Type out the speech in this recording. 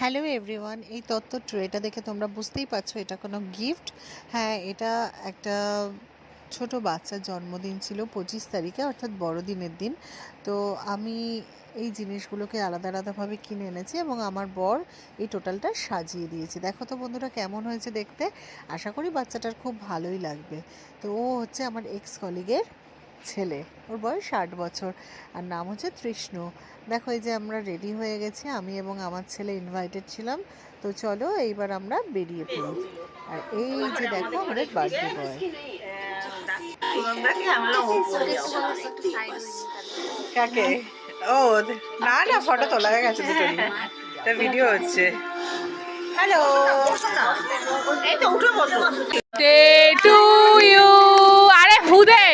Hello everyone, এই তত্ত্ব ট্রেটা দেখে তোমরা বুঝতেই পারছো এটা কোনো গিফট। হ্যাঁ, এটা একটা ছোট বাচ্চার জন্মদিন ছিল 25 তারিখে, অর্থাৎ বড়দিনের দিন। তো আমি এই জিনিসগুলোকে আলাদা আলাদাভাবে কিনে এনেছি এবং আমার বর এই টোটালটা সাজিয়ে দিয়েছে। দেখো তো বন্ধুরা কেমন হয়েছে দেখতে। আশা করি বাচ্চাটার খুব ভালোই লাগবে। তো ও হচ্ছে আমার এক্স কলিগের ছেলে, ওর বয়স 8 বছর, আর নাম হচ্ছে তৃষ্ণ। দেখো এই যে আমরা রেডি হয়ে গেছি, আমি এবং আমার ছেলে ইনভাইটেড ছিলাম। তো চলো এইবার আমরা বেরিয়ে পড়ি। আর এই যে দেখো আমাদের বার্থডে বয়। কাকে? ও না না, ফটো তোলা হয়ে গেছে দুটোরই, এটা ভিডিও হচ্ছে। Hello, Day to you. আরে ভুদে